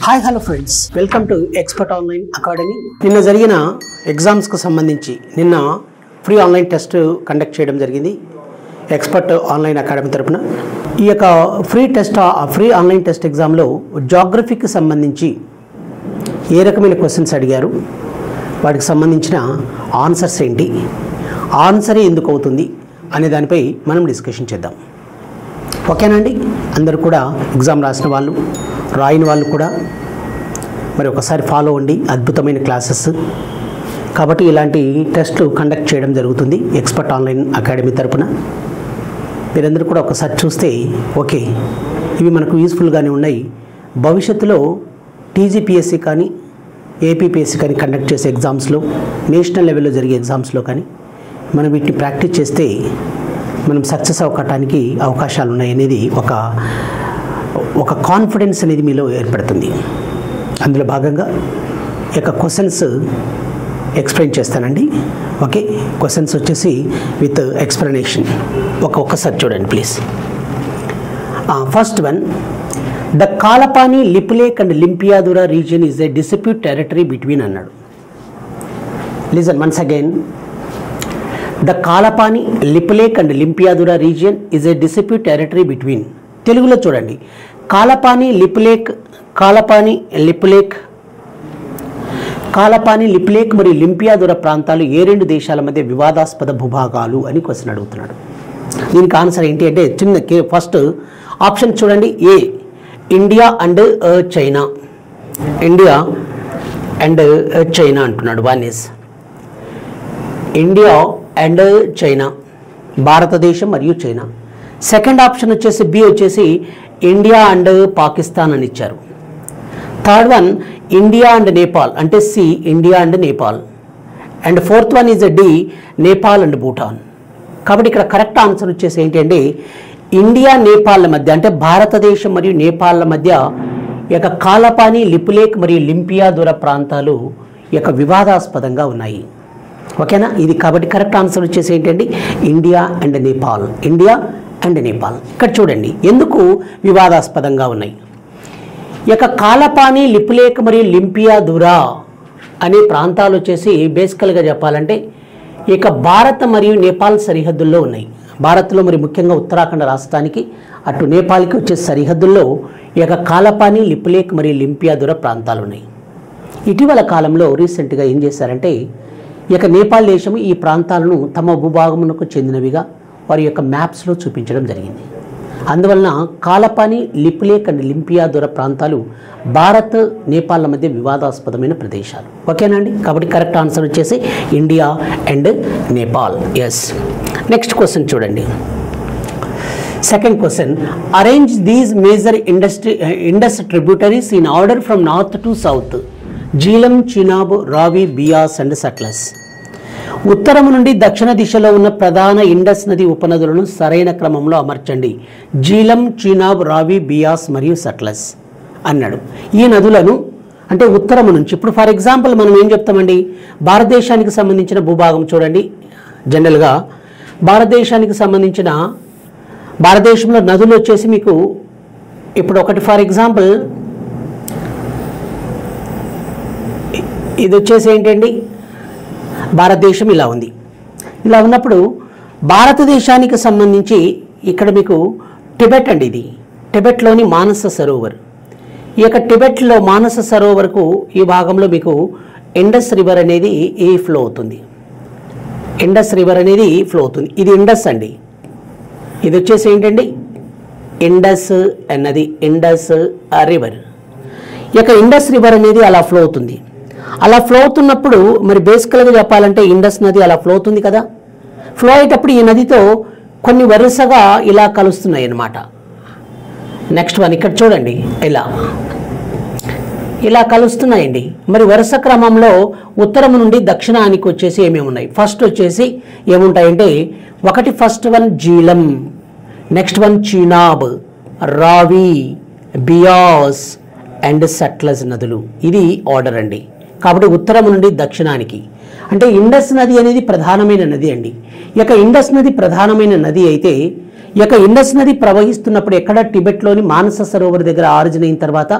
Hi hello friends, welcome to expert online academy. నిన్న జరిగిన ఎగ్జామ్స్కు సంబంధించి నిన్న ఫ్రీ ఆన్లైన్ టెస్ట్ కండక్ట్ చేయడం జరిగింది ఎక్స్పర్ట్ ఆన్లైన్ అకాడమీ తరపున. ఈ యొక్క ఫ్రీ ఆన్లైన్ టెస్ట్ ఎగ్జామ్లో జాగ్రఫీకి సంబంధించి ఏ రకమైన క్వశ్చన్స్ అడిగారు, వాటికి సంబంధించిన ఆన్సర్స్ ఏంటి, ఆన్సర్ ఎందుకు అవుతుంది అనే దానిపై మనం డిస్కషన్ చేద్దాం. ఓకేనండి? అందరూ కూడా ఎగ్జామ్ రాసిన వాళ్ళు, రాయని వాళ్ళు కూడా మరి ఒకసారి ఫాలో అవ్వండి. అద్భుతమైన క్లాసెస్ కాబట్టి ఇలాంటి టెస్ట్లు కండక్ట్ చేయడం జరుగుతుంది ఎక్స్పర్ట్ ఆన్లైన్ అకాడమీ తరపున. మీరందరూ కూడా ఒకసారి చూస్తే ఓకే, ఇవి మనకు యూస్ఫుల్గానే ఉన్నాయి. భవిష్యత్తులో టీజీపీఎస్సీ కానీ ఏపీపీఎస్సీ కానీ కండక్ట్ చేసే ఎగ్జామ్స్లో, నేషనల్ లెవెల్లో జరిగే ఎగ్జామ్స్లో కానీ మనం వీటిని ప్రాక్టీస్ చేస్తే మనం సక్సెస్ అవ్వటానికి అవకాశాలు ఉన్నాయనేది ఒక కాన్ఫిడెన్స్ అనేది మీలో ఏర్పడుతుంది. అందులో భాగంగా ఈ యొక్క క్వశ్చన్స్ ఎక్స్ప్లెయిన్ చేస్తానండి. ఓకే, క్వశ్చన్స్ వచ్చేసి విత్ ఎక్స్ప్లెనేషన్. ఒక్కసారి చూడండి please. First one, the Kalapani, Lipulekh and Limpiyadhura region is a dispute territory between అన్నాడు. Listen once again. The Kalapani, Lipulekh and Limpiyadhura region is a dispute territory between. తెలుగులో చూడండి. కాలపాని, లిప్ లేక్, కాలపాని, లిప్ లేక్ మరియు లింపియాదురా ప్రాంతాలు ఏ రెండు దేశాల మధ్య వివాదాస్పద భూభాగాలు అని క్వశ్చన్ అడుగుతున్నాడు. దీనికి ఆన్సర్ ఏంటి అంటే చిన్న ఫస్ట్ ఆప్షన్ చూడండి. A, India and China. India and China అంటున్నాడు. One is India and China, భారతదేశం మరియు చైనా. సెకండ్ ఆప్షన్ వచ్చేసి బి వచ్చేసి ఇండియా అండ్ పాకిస్తాన్ అని ఇచ్చారు. Third one India and Nepal, అంటే C India and Nepal. And fourth one is D Nepal and Bhutan. కాబట్టి ఇక్కడ కరెక్ట్ ఆన్సర్ వచ్చేసి ఏంటంటే ఇండియా నేపాల్ మధ్య, అంటే భారతదేశం మరియు నేపాల్ మధ్య ఈ యొక్క కాలపాని, లిప్ లేక్ మరియు లింపియాదురా ప్రాంతాలు ఈ యొక్క వివాదాస్పదంగా ఉన్నాయి. ఓకేనా? ఇది కాబట్టి కరెక్ట్ ఆన్సర్ వచ్చేసి ఏంటండి India and Nepal. India and Nepal. ఇక్కడ చూడండి ఎందుకు వివాదాస్పదంగా ఉన్నాయి. ఈ యొక్క కాలపాని, లిప్ లేక్ మరియు లింపియాదురా అనే ప్రాంతాలు వచ్చేసి బేసికల్గా చెప్పాలంటే ఈ యొక్క భారత్ మరియు నేపాల్ సరిహద్దుల్లో ఉన్నాయి. భారత్లో మరి ముఖ్యంగా ఉత్తరాఖండ్ రాష్ట్రానికి అటు నేపాల్కి వచ్చే సరిహద్దుల్లో ఈ యొక్క కాలపాని, లిప్ లేక్ మరియు లింపియాదురా ప్రాంతాలు ఉన్నాయి. ఇటీవల కాలంలో రీసెంట్గా ఏం చేశారంటే ఈ యొక్క నేపాల్ దేశం ఈ ప్రాంతాలను తమ భూభాగమునకు చెందినవిగా వారి యొక్క మ్యాప్స్లో చూపించడం జరిగింది. అందువలన కాలపాని, లిప్ లేక్ అండ్ లింపియాదురా ప్రాంతాలు భారత్, నేపాల్ మధ్య వివాదాస్పదమైన ప్రదేశాలు. ఓకేనా అండి? కాబట్టి కరెక్ట్ ఆన్సర్ వచ్చేసి India and Nepal. Yes. Next question చూడండి. Second question, arrange these major Indus tributaries in order from north to south. Jhelum, Chenab, Ravi, Beas and సట్లెస్. ఉత్తరం నుండి దక్షిణ దిశలో ఉన్న ప్రధాన ఇండస్ నది ఉపనదులను సరైన క్రమంలో అమర్చండి. జీలం, చినాబ్, రావి, బియాస్ మరియు సట్లెస్ అన్నాడు. ఈ నదులను అంటే ఉత్తరం నుంచి, ఇప్పుడు ఫర్ ఎగ్జాంపుల్ మనం ఏం చెప్తామండి, భారతదేశానికి సంబంధించిన భూభాగం చూడండి. జనరల్గా భారతదేశంలో నదులు వచ్చేసి మీకు ఇప్పుడు ఒకటి ఫర్ ఎగ్జాంపుల్ ఇది వచ్చేసి ఏంటండి, భారతదేశం ఇలా ఉంది. ఇలా ఉన్నప్పుడు భారతదేశానికి సంబంధించి ఇక్కడ మీకు టిబెట్ అండి, ఇది టిబెట్లోని మానస సరోవర్. ఈ యొక్క టిబెట్లో మానస సరోవర్కు ఈ భాగంలో మీకు ఇండస్ రివర్ అనేది ఫ్లో అవుతుంది. ఇండస్ రివర్ అనేది ఫ్లో అవుతుంది. ఇది ఇండస్ అండి. ఇది వచ్చేసి ఏంటండి ఇండస్ అన్నది ఇండస్ రివర్. ఈ యొక్క ఇండస్ రివర్ అనేది అలా ఫ్లో అవుతుంది. అలా ఫ్లో అవుతున్నప్పుడు మరి బేసికల్గా చెప్పాలంటే ఇండస్ నది అలా ఫ్లో అవుతుంది కదా. ఫ్లో అయ్యేటప్పుడు ఈ నదితో కొన్ని వరుసగా ఇలా కలుస్తున్నాయి అన్నమాట. నెక్స్ట్ వన్ ఇక్కడ చూడండి, ఇలా కలుస్తున్నాయండి. మరి వరుస క్రమంలో ఉత్తరం నుండి దక్షిణానికి వచ్చేసి ఏమేమి ఉన్నాయి. ఫస్ట్ వచ్చేసి ఏముంటాయంటే ఒకటి first one Jhelum, next one Chenab, Ravi, Beas and సట్లెస్ నదులు. ఇది ఆర్డర్ అండి. కాబట్టి ఉత్తరం నుండి దక్షిణానికి అంటే ఇండస్ నది అనేది ప్రధానమైన నది అండి. ఈ యొక్క ఇండస్ నది ప్రధానమైన నది అయితే ఈ యొక్క ఇండస్ నది ప్రవహిస్తున్నప్పుడు ఎక్కడ టిబెట్లోని మానస సరోవర్ దగ్గర ఆరిజిన్ అయిన తర్వాత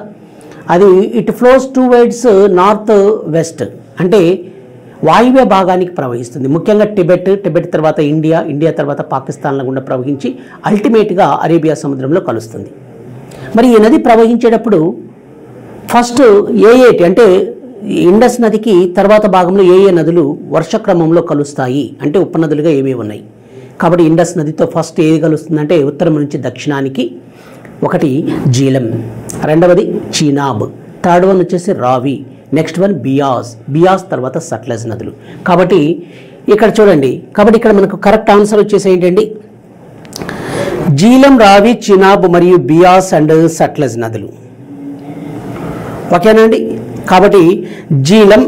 అది it flows towards north west, అంటే వాయువ్య భాగానికి ప్రవహిస్తుంది. ముఖ్యంగా టిబెట్ తర్వాత ఇండియా తర్వాత పాకిస్తాన్ల గుండా ప్రవహించి అల్టిమేట్గా అరేబియా సముద్రంలో కలుస్తుంది. మరి ఈ నది ప్రవహించేటప్పుడు ఫస్ట్ అంటే ఇండస్ నదికి తర్వాత భాగంలో ఏ నదులు వర్షక్రమంలో కలుస్తాయి అంటే ఉపనదులుగా ఏమేమి ఉన్నాయి. కాబట్టి ఇండస్ నదితో ఫస్ట్ ఏది కలుస్తుందంటే ఉత్తరం నుంచి దక్షిణానికి ఒకటి జీలం, రెండవది చీనాబ్, థర్డ్ వన్ వచ్చేసి రావి, నెక్స్ట్ వన్ బియాస్ తర్వాత సట్లెజ్ నదులు. కాబట్టి ఇక్కడ చూడండి, కాబట్టి ఇక్కడ మనకు కరెక్ట్ ఆన్సర్ వచ్చేసి ఏంటండి జీలం, రావి, చీనాబ్ మరియు బియాస్ అండ్ సట్లెజ్ నదులు. ఓకేనా అండి? కాబట్టి జీలం,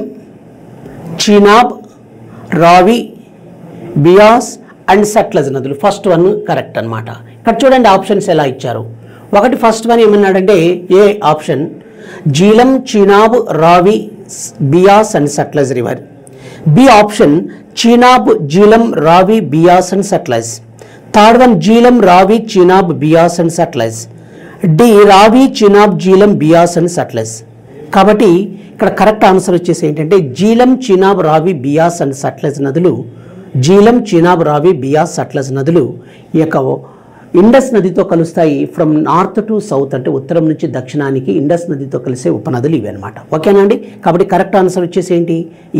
చీనాబ్, రావి, బియాస్ అండ్ సట్లెజ్ నదులు ఫస్ట్ వన్ కరెక్ట్ అనమాట. ఇక్కడ చూడండి ఆప్షన్స్ ఎలా ఇచ్చారు. ఒకటి ఫస్ట్ వన్ ఏమన్నాడంటే ఏ option Jhelum, Chenab, Ravi, Beas and Sutlej river. B option Chenab, Jhelum, Ravi, Beas and Sutlej. Third one Jhelum, Ravi, Chenab, Beas and Sutlej. D Ravi, Chenab, Jhelum, Beas and Sutlej. కాబట్టి ఇక్కడ కరెక్ట్ ఆన్సర్ వచ్చేసి ఏంటంటే జీలం, చీనాబ్, రావి, బియాస్ అండ్ సట్లెజ్ నదులు, జీలం, చీనాబ్, రావి, బియాస్, సట్లెజ్ నదులు ఈ యొక్క ఇండస్ నదితో కలుస్తాయి. ఫ్రమ్ నార్త్ టు సౌత్ అంటే ఉత్తరం నుంచి దక్షిణానికి ఇండస్ నదితో కలిసే ఉపనదులు ఇవి అనమాట. ఓకేనా అండి? కాబట్టి కరెక్ట్ ఆన్సర్ వచ్చేసి ఏంటి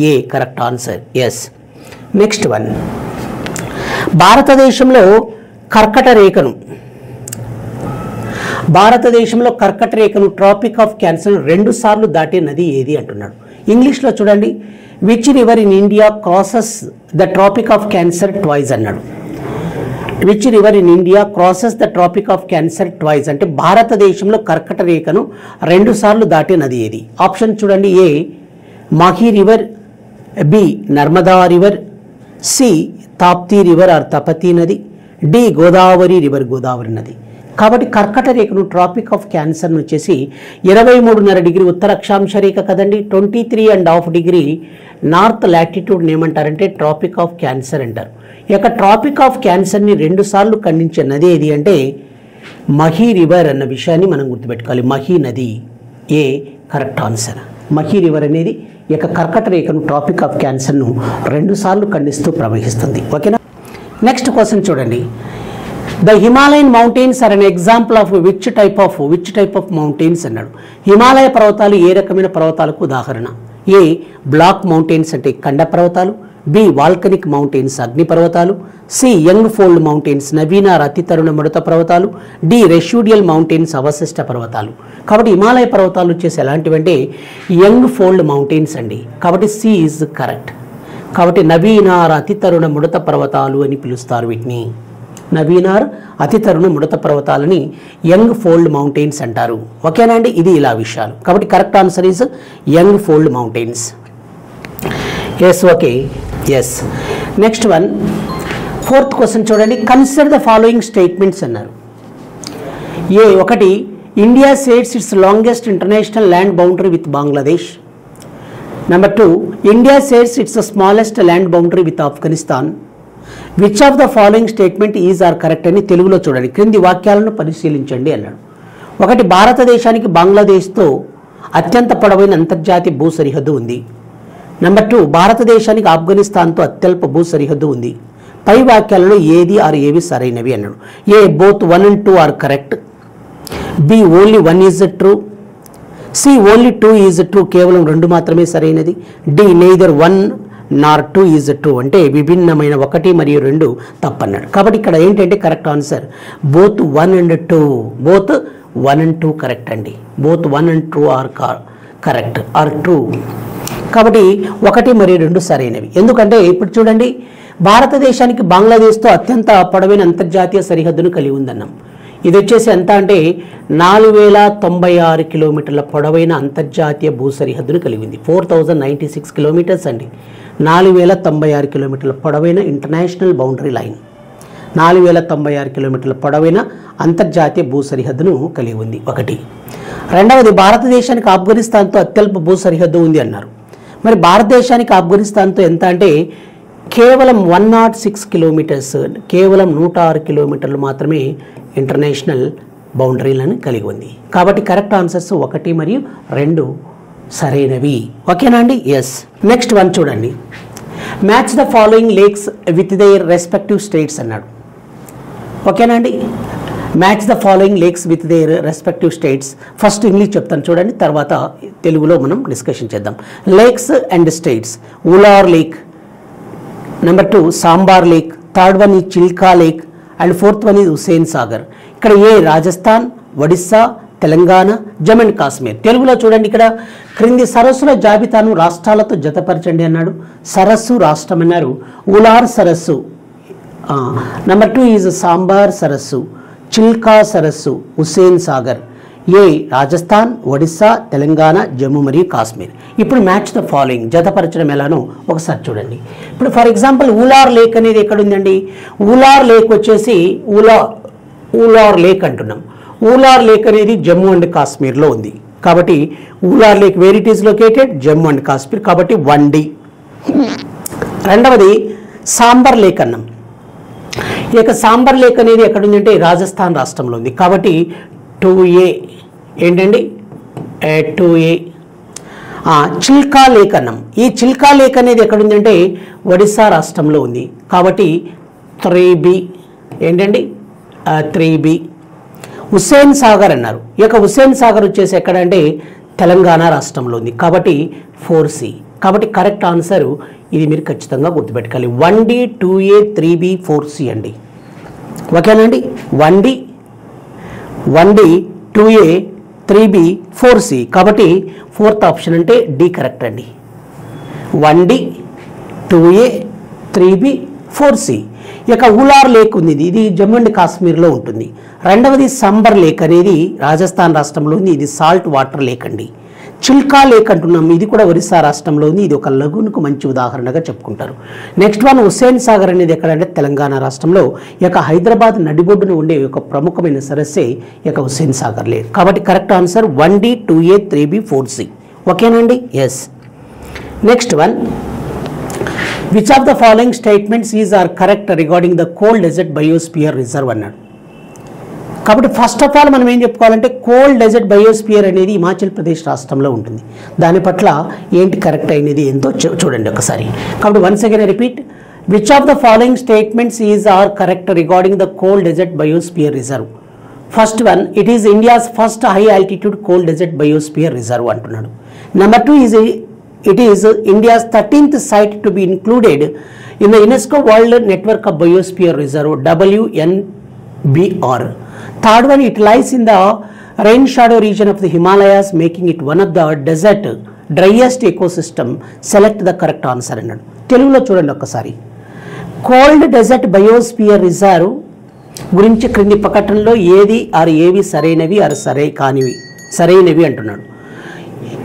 A correct answer. Yes. Next one, భారతదేశంలో కర్కట రేఖను ట్రాపిక్ ఆఫ్ క్యాన్సర్ 2 సార్లు దాటే నది ఏది అంటున్నాడు. ఇంగ్లీష్లో చూడండి, which river in India crosses the tropic of cancer twice అన్నాడు. Which river in India crosses the tropic of cancer twice అంటే భారతదేశంలో కర్కట రేఖను 2 సార్లు దాటే నది ఏది? ఆప్షన్ చూడండి, A Mahi river, B Narmada river, C Tapti river or Tapati నది, డి గోదావరి రివర్ గోదావరి నది. కాబట్టి కర్కట రేఖను ట్రాపిక్ ఆఫ్ క్యాన్సర్ను వచ్చేసి 23.5 డిగ్రీ ఉత్తర అక్షాంశ రేఖ కదండి, 23.5 డిగ్రీ నార్త్ లాటిట్యూడ్ ఏమంటారంటే ట్రాపిక్ ఆఫ్ క్యాన్సర్ అంటారు. ఈ యొక్క ట్రాపిక్ ఆఫ్ క్యాన్సర్ని 2 సార్లు ఖండించే నది ఏది అంటే మహీ రివర్ అన్న విషయాన్ని మనం గుర్తుపెట్టుకోవాలి. మహీ నది ఏ కరెక్ట్ ఆన్సర్. మహీ రివర్ అనేది ఈ యొక్క కర్కట రేఖను ట్రాపిక్ ఆఫ్ క్యాన్సర్ను 2 సార్లు ఖండిస్తూ ప్రవహిస్తుంది. ఓకేనా? నెక్స్ట్ క్వశ్చన్ చూడండి, the Himalayan mountains are an example of which type of mountains అన్నాడు. హిమాలయ పర్వతాలు ఏ రకమైన పర్వతాలకు ఉదాహరణ? ఏ బ్లాక్ మౌంటైన్స్ అంటే కండ పర్వతాలు, బి వాల్కనిక్ మౌంటైన్స్ అగ్ని పర్వతాలు, సి యంగ్ ఫోల్డ్ మౌంటైన్స్ నవీన అతి తరుణ మృత పర్వతాలు, డి రెష్యూడియల్ మౌంటైన్స్ అవశిష్ట పర్వతాలు. కాబట్టి హిమాలయ పర్వతాలు వచ్చేసి ఎలాంటివంటే యంగ్ ఫోల్డ్ మౌంటైన్స్ అండి. కాబట్టి సి ఈజ్ కరెక్ట్. కాబట్టి నవీనార్ అతి తరుణ మృత పర్వతాలు అని పిలుస్తారు వీటిని. నవీనార్ అతి తరుణ మృత పర్వతాలని యంగ్ ఫోల్డ్ మౌంటైన్స్ అంటారు. ఓకేనా అండి? ఇది ఇలా విషయాలు. కాబట్టి correct answer is young fold mountains. Yes. Okay. Yes. Next one, 4th question చూడండి, కన్సిడర్ ద ఫాలోయింగ్ స్టేట్మెంట్స్ అన్నారు. ఏ ఒకటి, India shares its longest international land boundary with Bangladesh. Number 2, India shares its smallest land boundary with Afghanistan. Which of the following statement is are correct అని తెలుగులో చూడండి, క్రింది వాక్యాలను పరిశీలించండి అన్నాడు. ఒకటి, భారతదేశానికి బంగ్లాదేశ్తో అత్యంత పొడవైన అంతర్జాతీయ భూ సరిహద్దు ఉంది. నెంబర్ 2, భారతదేశానికి ఆఫ్ఘనిస్తాన్తో అత్యల్ప భూ సరిహద్దు ఉంది. పై వాక్యాలలో ఏది ఆర్ ఏవి సరైనవి అన్నాడు. A both 1 and 2 are correct, B only 1 is true, C only 2 is true కేవలం 2 మాత్రమే సరైనది, D neither 1 nor 2 is true అంటే విభిన్నమైన 1 మరియు 2 తప్పన్నాడు. కాబట్టి ఇక్కడ ఏంటంటే correct answer both 1 and 2, both 1 and 2 correct అండి. Both 1 and 2 are correct are true. కాబట్టి 1 మరియు 2 సరైనవి. ఎందుకంటే ఇప్పుడు చూడండి, భారతదేశానికి బంగ్లాదేశ్తో అత్యంత పొడవైన అంతర్జాతీయ సరిహద్దును కలిగి ఉందన్నాం. ఇది వచ్చేసి ఎంత అంటే 4096 కిలోమీటర్ల పొడవైన అంతర్జాతీయ భూ సరిహద్దును కలిగి ఉంది. 4096 కిలోమీటర్స్ అండి. 4096 కిలోమీటర్ల పొడవైన ఇంటర్నేషనల్ బౌండరీ లైన్, 4096 కిలోమీటర్ల పొడవైన అంతర్జాతీయ భూ సరిహద్దును కలిగి ఉంది. ఒకటి. రెండవది, భారతదేశానికి ఆఫ్ఘనిస్తాన్తో అత్యల్ప భూ సరిహద్దు ఉంది అన్నారు. మరి భారతదేశానికి ఆఫ్ఘనిస్తాన్తో ఎంత అంటే కేవలం 106 కిలోమీటర్స్, కేవలం 106 కిలోమీటర్లు మాత్రమే ఇంటర్నేషనల్ బౌండరీలను కలిగి ఉంది. కాబట్టి కరెక్ట్ ఆన్సర్స్ 1 మరియు 2 సరైనవి. ఓకేనా అండి? ఎస్. నెక్స్ట్ వన్ చూడండి. Match the following lakes with their respective states అన్నాడు. ఓకేనా అండి? Match the following lakes with their respective states. First English చెప్తాను చూడండి, తర్వాత తెలుగులో మనం డిస్కషన్ చేద్దాం. Lakes and states. Wular lake, number 2 Sambhar lake, third one ఈ Chilka lake and fourth one ఈ హుస్సేన్ సాగర్. ఇక్కడ ఏ రాజస్థాన్, ఒడిస్సా, తెలంగాణ, జమ్మూ అండ్ కాశ్మీర్. తెలుగులో చూడండి, ఇక్కడ క్రింది సరస్సుల జాబితాను రాష్ట్రాలతో జతపరచండి అన్నాడు. సరస్సు రాష్ట్రం అన్నారు. ఉలార్ సరస్సు, నెంబర్ 2 ఈజ్ సాంబార్ సరస్సు, చిల్కా సరస్సు, హుస్సేన్ సాగర్. ఏ రాజస్థాన్, ఒడిస్సా, తెలంగాణ, జమ్మూ మరియు కాశ్మీర్. ఇప్పుడు మ్యాచ్ ద ఫాలోయింగ్, జతపరచడం ఎలానో ఒకసారి చూడండి. ఇప్పుడు ఫర్ ఎగ్జాంపుల్ ఉలార్ లేక్ అనేది ఎక్కడ ఉందండి? ఉలార్ లేక్ వచ్చేసి ఉలార్ లేక్ అంటున్నాం. ఉలార్ లేక్ అనేది జమ్మూ అండ్ కాశ్మీర్లో ఉంది. కాబట్టి Wular lake where it is located? Jammu and Kashmir. కాబట్టి 1D. రెండవది సాంబర్ లేక్ అన్నాం. ఈ యొక్క సాంబర్ లేక్ అనేది ఎక్కడ ఉందంటే రాజస్థాన్ రాష్ట్రంలో ఉంది. కాబట్టి 2A ఏంటండి? 2A. చిల్కా లేక్ అన్నాం. ఈ చిల్కా లేక్ అనేది ఎక్కడ ఉందంటే ఒడిస్సా రాష్ట్రంలో ఉంది. కాబట్టి 3B ఏంటండి? 3B. హుస్సేన్ సాగర్ అన్నారు. ఈ యొక్క హుస్సేన్ సాగర్ వచ్చేసి ఎక్కడంటే తెలంగాణ రాష్ట్రంలో ఉంది. కాబట్టి 4C. కాబట్టి కరెక్ట్ ఆన్సర్ ఇది మీరు ఖచ్చితంగా గుర్తుపెట్టుకోవాలి. 1D, 2A, 3B, 4C అండి. ఓకేనండి? 1D, 2A, 3B, 4C. కాబట్టి ఫోర్త్ ఆప్షన్ అంటే D కరెక్ట్ అండి. 1D, 2A, 3B, 4C. ఇక ఉలార్ లేక్ ఉంది, ఇది జమ్మూ అండ్ కాశ్మీర్లో ఉంటుంది. రెండవది సంబర్ లేక్ అనేది రాజస్థాన్ రాష్ట్రంలో ఉంది. ఇది సాల్ట్ వాటర్ లేక్ అండి. చిల్కా లేక్ అంటున్నాం, ఇది కూడా ఒరిస్సా రాష్ట్రంలో ఉంది. ఇది ఒక లఘునుకు మంచి ఉదాహరణగా చెప్పుకుంటారు. నెక్స్ట్ వన్ హుస్సేన్ సాగర్ అనేది ఎక్కడంటే తెలంగాణ రాష్ట్రంలో. ఈ యొక్క హైదరాబాద్ నడిబొడ్డున ఉండే ఒక ప్రముఖమైన సరస్సే ఈ యొక్క హుస్సేన్ సాగర్ లేక్. కాబట్టి correct answer 1D, 2A, 3B, 4C. ఓకేనండి? Yes. Next one, which of the following statements is are correct regarding the cold desert biosphere reserve అన్నాడు. కాబట్టి ఫస్ట్ ఆఫ్ ఆల్ మనం ఏం చెప్పుకోవాలంటే కోల్డ్ డెజర్ట్ బయోస్పియర్ అనేది హిమాచల్ ప్రదేశ్ రాష్ట్రంలో ఉంటుంది. దాని పట్ల ఏంటి కరెక్ట్ అయినది ఏంటో చూడండి ఒకసారి. కాబట్టి once again repeat, which of the following statements is are correct regarding the cold desert biosphere reserve. First one, it is India's first high altitude cold desert biosphere reserve అంటున్నాడు. Number 2 is it is India's 13th site to be included in the UNESCO World Network of Biosphere Reserve WNBR. Third one, it lies in the rain shadow region of the Himalayas, making it one of the desert driest ecosystem. Select the correct answer అన్నాడు. తెలుగులో చూడండి ఒక్కసారి. Cold desert biosphere reserve గురించి క్రింది ప్రకటనలో ఏది are ఏవి సరైనవి ఆర్ సరైనవి అంటున్నాడు.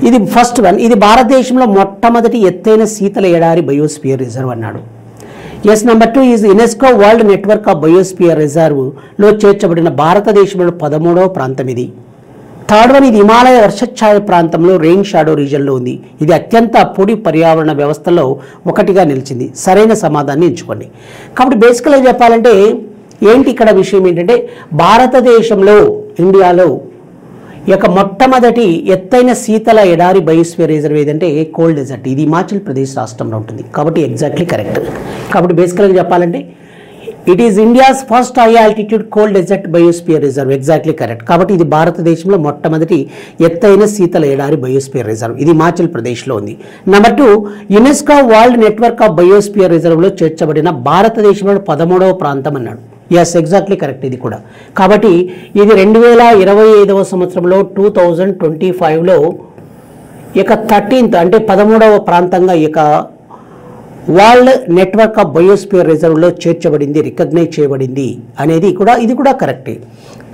ఇది ఫస్ట్ వన్, ఇది భారతదేశంలో మొట్టమొదటి ఎత్తైన శీతల ఎడారి బయోస్పియర్ రిజర్వ్ అన్నాడు. Yes. Number 2 is UNESCO world network of biosphere రిజర్వ్లో చేర్చబడిన భారతదేశంలో 13వ ప్రాంతం ఇది. థర్డ్ వన్, ఇది హిమాలయ వర్షఛాయ ప్రాంతంలో రెయిన్ షాడో రీజన్లో ఉంది. ఇది అత్యంత పొడి పర్యావరణ వ్యవస్థలో ఒకటిగా నిలిచింది. సరైన సమాధానాన్ని ఎంచుకోండి. కాబట్టి బేసికల్గా చెప్పాలంటే ఏంటి ఇక్కడ విషయం ఏంటంటే భారతదేశంలో ఇండియాలో ఈ యొక్క మొట్టమొదటి ఎత్తైన శీతల ఎడారి బయోస్పియర్ రిజర్వ్ ఏదంటే కోల్డ్ డెజర్ట్. ఇది హిమాచల్ ప్రదేశ్ రాష్ట్రంలో ఉంటుంది. కాబట్టి ఎగ్జాక్ట్లీ కరెక్ట్. కాబట్టి బేసికల్గా చెప్పాలంటే it is India's first high altitude cold desert biosphere reserve. Exactly correct. కాబట్టి ఇది భారతదేశంలో మొట్టమొదటి ఎత్తైన శీతల ఎడారి బయోస్పియర్ రిజర్వ్. ఇది హిమాచల్ ప్రదేశ్లో ఉంది. Number 2, UNESCO world network of biosphere రిజర్వ్లో చేర్చబడిన భారతదేశంలో 13వ ప్రాంతం అన్నాడు. ఎస్, ఎగ్జాక్ట్లీ కరెక్ట్ ఇది కూడా. కాబట్టి ఇది 2025వ సంవత్సరంలో 2025లో ఈ యొక్క 13th అంటే 13వ ప్రాంతంగా ఈ యొక్క వరల్డ్ నెట్వర్క్ ఆఫ్ బయోస్పియర్ రిజర్వ్లో చేర్చబడింది, రికగ్నైజ్ చేయబడింది అనేది కూడా ఇది కూడా కరెక్టే.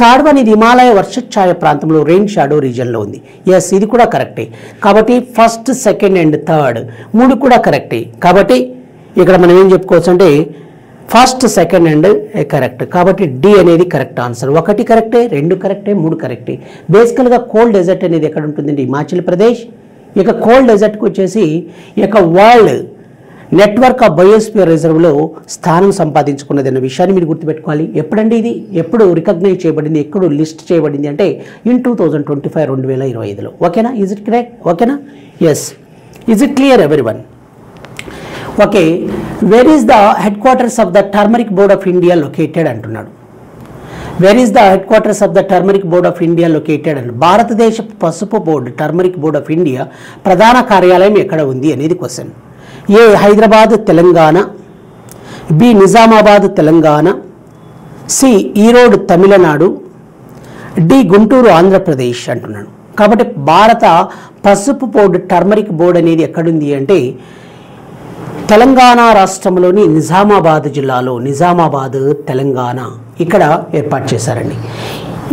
థర్డ్ వన్, ఇది హిమాలయ వర్షఛాయ ప్రాంతంలో రెయిన్ షాడో రీజన్లో ఉంది. ఎస్, ఇది కూడా కరెక్టే. కాబట్టి ఫస్ట్, సెకండ్ అండ్ థర్డ్ 3 కూడా కరెక్టే. కాబట్టి ఇక్కడ మనం ఏం చెప్పుకోవచ్చు అంటే ఫస్ట్, సెకండ్ అండ్ కరెక్ట్. కాబట్టి డి అనేది కరెక్ట్ ఆన్సర్. 1 కరెక్టే, 2 కరెక్టే, 3 కరెక్టే. బేసికల్గా కోల్డ్ డెజర్ట్ అనేది ఎక్కడ ఉంటుందండి? హిమాచల్ ప్రదేశ్. ఇక కోల్డ్ డెజర్ట్కి వచ్చేసి ఈ యొక్క వరల్డ్ నెట్వర్క్ ఆఫ్ బయోస్పియర్ రిజర్వ్లో స్థానం సంపాదించుకున్నది అన్న విషయాన్ని మీరు గుర్తుపెట్టుకోవాలి. ఎప్పుడండి ఇది, ఎప్పుడు రికగ్నైజ్ చేయబడింది, ఎప్పుడు లిస్ట్ చేయబడింది అంటే ఇన్ 2025 2025లో. ఓకేనా? Is it correct? ఓకేనా? Yes. Is it clear everyone? Okay. Where is the headquarters of the turmeric board of India located అంటున్నాడు. Where is the headquarters of the turmeric board of India located అని. భారతదేశ పసుపు board turmeric board of India ప్రధాన కార్యాలయం ఎక్కడ ఉంది అనేది question. A Hyderabad Telangana, B Nizamabad Telangana, C Erode Tamil Nadu, D Guntur Andhra Pradesh అంటున్నాడు. కాబట్టి భారత పసుపు బోర్డు టర్మరిక్ బోర్డు అనేది ఎక్కడుంది అంటే తెలంగాణ రాష్ట్రంలోని నిజామాబాద్ జిల్లాలో, నిజామాబాద్ తెలంగాణ ఇక్కడ ఏర్పాటు చేశారండి.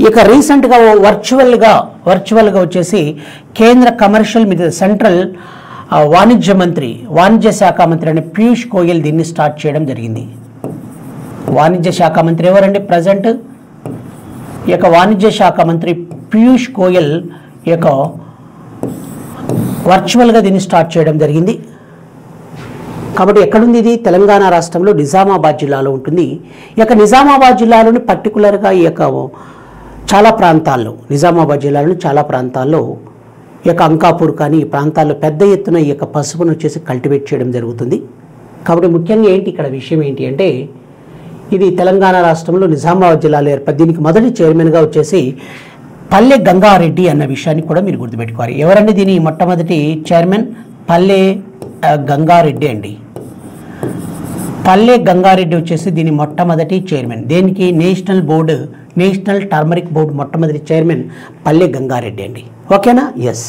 ఇక రీసెంట్గా వర్చువల్గా వచ్చేసి కేంద్ర కమర్షియల్ సెంట్రల్ వాణిజ్య శాఖ మంత్రి అని పీయూష్ గోయల్ దీన్ని స్టార్ట్ చేయడం జరిగింది. వాణిజ్య శాఖ మంత్రి ఎవరండి ప్రజెంట్? ఈ యొక్క వాణిజ్య శాఖ మంత్రి పీయూష్ గోయల్ ఈ యొక్క వర్చువల్గా దీన్ని స్టార్ట్ చేయడం జరిగింది. కాబట్టి ఎక్కడుంది ఇది? తెలంగాణ రాష్ట్రంలో నిజామాబాద్ జిల్లాలో ఉంటుంది. ఈ యొక్క నిజామాబాద్ జిల్లాలోని పర్టికులర్గా ఈ యొక్క నిజామాబాద్ జిల్లాలోని చాలా ప్రాంతాల్లో ఈ యొక్క అంకాపూర్ కానీ ఈ ప్రాంతాల్లో పెద్ద ఎత్తున ఈ యొక్క పసుపును వచ్చేసి కల్టివేట్ చేయడం జరుగుతుంది. కాబట్టి ముఖ్యంగా ఏంటి ఇక్కడ విషయం ఏంటి అంటే ఇది తెలంగాణ రాష్ట్రంలో నిజామాబాద్ జిల్లాలో ఏర్పడి దీనికి మొదటి చైర్మన్గా వచ్చేసి పల్లె గంగారెడ్డి అన్న విషయాన్ని కూడా మీరు గుర్తుపెట్టుకోవాలి. ఎవరండి దీని మొట్టమొదటి చైర్మన్? పల్లె గంగారెడ్డి అండి. పల్లె గంగారెడ్డి వచ్చేసి దీని మొట్టమొదటి చైర్మన్. దేనికి? నేషనల్ టర్మరిక్ బోర్డు మొట్టమొదటి చైర్మన్ పల్లె గంగారెడ్డి అండి. ఓకేనా? Yes.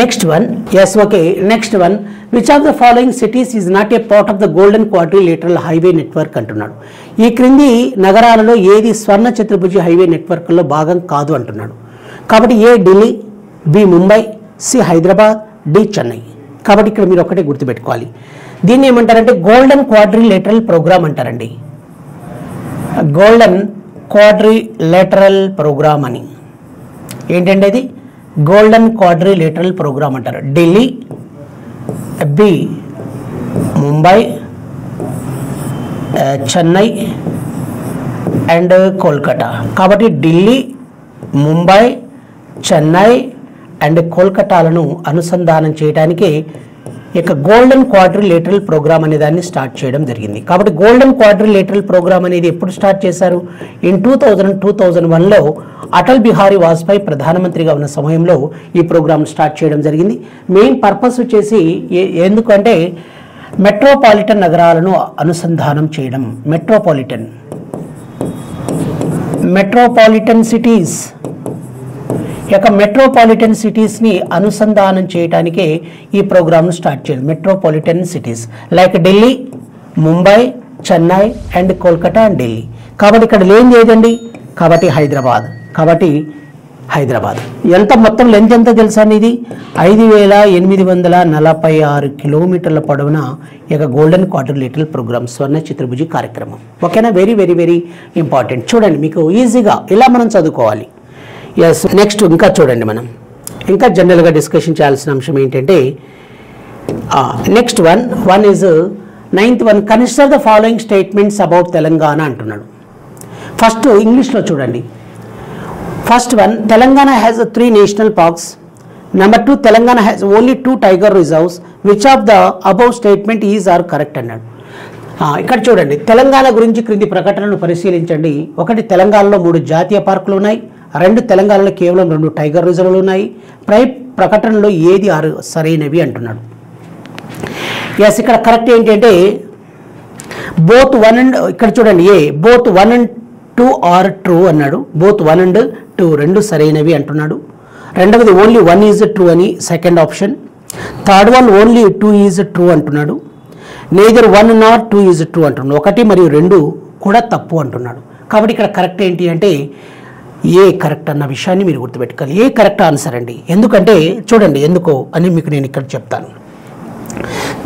Next one. Yes. Okay. Next one. Which of the following cities is not a part of the golden quadrilateral highway network అంటున్నాడు. ఈ క్రింది నగరాలలో ఏది స్వర్ణ చతుర్భుజి హైవే నెట్వర్క్లో భాగం కాదు అంటున్నాడు. కాబట్టి A Delhi, B Mumbai, C Hyderabad, D Chennai. కాబట్టి ఇక్కడ మీరు ఒకటే గుర్తుపెట్టుకోవాలి. దీన్ని ఏమంటారంటే గోల్డెన్ క్వాడ్రిలేటరల్ ప్రోగ్రామ్ అంటారండి. గోల్డెన్ క్వాడ్రిలేటరల్ ప్రోగ్రామ్ అని ఏంటంటే అది గోల్డెన్ క్వాడ్రిలేటరల్ ప్రోగ్రామ్ అంటారు. Delhi, B Mumbai, Chennai and Kolkata. కాబట్టి ఢిల్లీ, ముంబై, చెన్నై అండ్ కోల్కతాలను అనుసంధానం చేయడానికి ఇక గోల్డెన్ క్వాడ్రిలేటరల్ ప్రోగ్రామ్ అనే దాన్ని స్టార్ట్ చేయడం జరిగింది. కాబట్టి గోల్డెన్ క్వాడ్రిలేటరల్ ప్రోగ్రామ్ అనేది ఎప్పుడు స్టార్ట్ చేశారు? ఇన్ 2001లో అటల్ బిహారీ వాజ్పేయి ప్రధానమంత్రిగా ఉన్న సమయంలో ఈ ప్రోగ్రామ్ స్టార్ట్ చేయడం జరిగింది. మెయిన్ పర్పస్ వచ్చేసి ఎందుకంటే మెట్రోపాలిటన్ నగరాలను అనుసంధానం చేయడం. మెట్రోపాలిటన్ సిటీస్ యొక్క మెట్రోపాలిటన్ సిటీస్ని అనుసంధానం చేయడానికే ఈ ప్రోగ్రామ్ను స్టార్ట్ చేయాలి. Metropolitan cities like Delhi, Mumbai, Chennai and Kolkata and Delhi. కాబట్టి ఇక్కడ లేనిది ఏదండి? కాబట్టి హైదరాబాద్. ఎంత మొత్తం లెంత్ ఎంత తెలుసా ఇది? 5846 కిలోమీటర్ల పొడవున ఈ యొక్క గోల్డెన్ క్వాడ్రిలేటరల్ ప్రోగ్రామ్ స్వర్ణ చతుర్భుజి కార్యక్రమం. ఓకేనా? Very very very important. చూడండి మీకు ఈజీగా ఇలా మనం చదువుకోవాలి. ఎస్. నెక్స్ట్ ఇంకా చూడండి, మనం ఇంకా జనరల్గా డిస్కషన్ చేయాల్సిన అంశం ఏంటంటే next one is 9th one. Consider the following statements about Telangana అంటున్నాడు. ఫస్ట్ ఇంగ్లీష్లో చూడండి. First one, Telangana has 3 national parks. Number 2, Telangana has only 2 tiger reserves. Which of the above statement is are correct అన్నాడు. ఇక్కడ చూడండి, తెలంగాణ గురించి క్రింది ప్రకటనను పరిశీలించండి. ఒకటి, తెలంగాణలో 3 జాతీయ పార్కులు ఉన్నాయి. 2, తెలంగాణలో కేవలం 2 టైగర్ రిజర్వ్లు ఉన్నాయి. ప్రకటనలో ఏది సరైనవి అంటున్నాడు. ఎస్. ఇక్కడ కరెక్ట్ ఏంటంటే బోత్ 1 and ఇక్కడ చూడండి both 1 and 2 ఆర్ ట్రూ అన్నాడు. both 1 and 2 2 సరైనవి అంటున్నాడు. రెండవది ఓన్లీ 1 ఈజ్ ట్రూ అని second option. Third one only 2 is true అంటున్నాడు. నేదర్ 1 nor 2 ఈజ్ ట్రూ అంటున్నాడు. 1 మరియు 2 కూడా తప్పు అంటున్నాడు. కాబట్టి ఇక్కడ కరెక్ట్ ఏంటి అంటే ఏ కరెక్ట్ అన్న విషయాన్ని మీరు గుర్తుపెట్టుకోవాలి. ఏ కరెక్ట్ ఆన్సర్ అండి. ఎందుకంటే చూడండి ఎందుకో అని మీకు నేను ఇక్కడ చెప్తాను.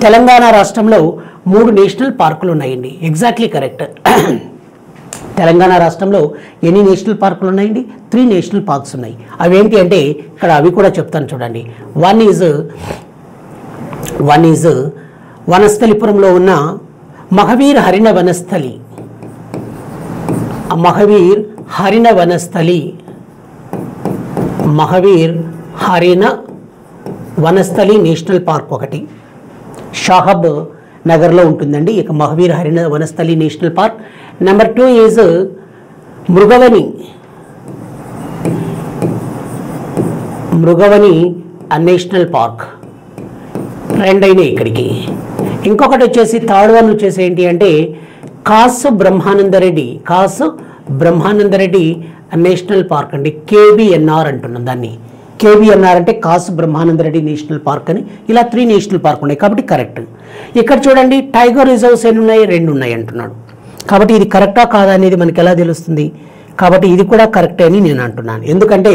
తెలంగాణ రాష్ట్రంలో 3 నేషనల్ పార్కులు ఉన్నాయండి. Exactly correct. తెలంగాణ రాష్ట్రంలో ఎన్ని నేషనల్ పార్కులు ఉన్నాయండి? 3 నేషనల్ పార్క్స్ ఉన్నాయి. అవి ఏంటి అంటే ఇక్కడ అవి కూడా చెప్తాను చూడండి. వన్ ఈజ్ వనస్థలిపురంలో ఉన్న మహవీర్ హరిణ వనస్థలి, మహవీర్ హరిణ వనస్థలి, మహవీర్ హరిణ వనస్థలి నేషనల్ పార్క్ ఒకటి షాహబ్ నగర్లో ఉంటుందండి. ఇక Mahavir Harina Vanasthali national park. Number 2 is Mrugavani, Mrugavani national park. రెండైనాయి ఇక్కడికి. ఇంకొకటి వచ్చేసి థర్డ్ వన్ వచ్చేసి ఏంటి అంటే కాసు బ్రహ్మానందరెడ్డి, కాసు బ్రహ్మానందరెడ్డి నేషనల్ పార్క్ అండి. కేబిఎన్ఆర్ అంటున్నాం దాన్ని. కేబిఎన్ఆర్ అంటే కాసు బ్రహ్మానందరెడ్డి నేషనల్ పార్క్ అని. ఇలా 3 నేషనల్ పార్క్ ఉన్నాయి కాబట్టి కరెక్ట్. ఇక్కడ చూడండి టైగర్ రిజర్వ్స్ ఎన్ని ఉన్నాయి, 2 ఉన్నాయి అంటున్నాడు. కాబట్టి ఇది కరెక్టా కాదా అనేది మనకి ఎలా తెలుస్తుంది? కాబట్టి ఇది కూడా కరెక్టే అని నేను అంటున్నాను. ఎందుకంటే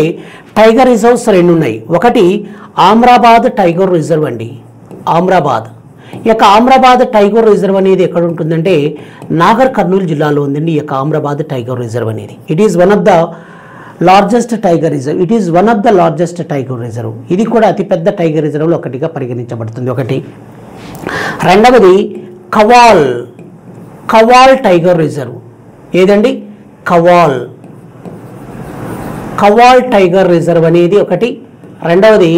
టైగర్ రిజర్వ్స్ 2 ఉన్నాయి. ఒకటి ఆమ్రాబాద్ టైగర్ రిజర్వ్ అండి, ఆమ్రాబాద్. ఈ యొక్క ఆమ్రాబాద్ టైగర్ రిజర్వ్ అనేది ఎక్కడ ఉంటుందంటే నాగర్ కర్నూలు జిల్లాలో ఉందండి. ఈ యొక్క ఆమ్రాబాద్ టైగర్ రిజర్వ్ అనేది it is one of the largest tiger reserve. It is one of the largest tiger reserve. ఇది కూడా అతిపెద్ద టైగర్ రిజర్వ్లో ఒకటిగా పరిగణించబడుతుంది. ఒకటి. రెండవది కవాల్, కవాల్ టైగర్ రిజర్వ్. ఏదండి? కవాల్, కవాల్ టైగర్ రిజర్వ్ అనేది ఒకటి. రెండవది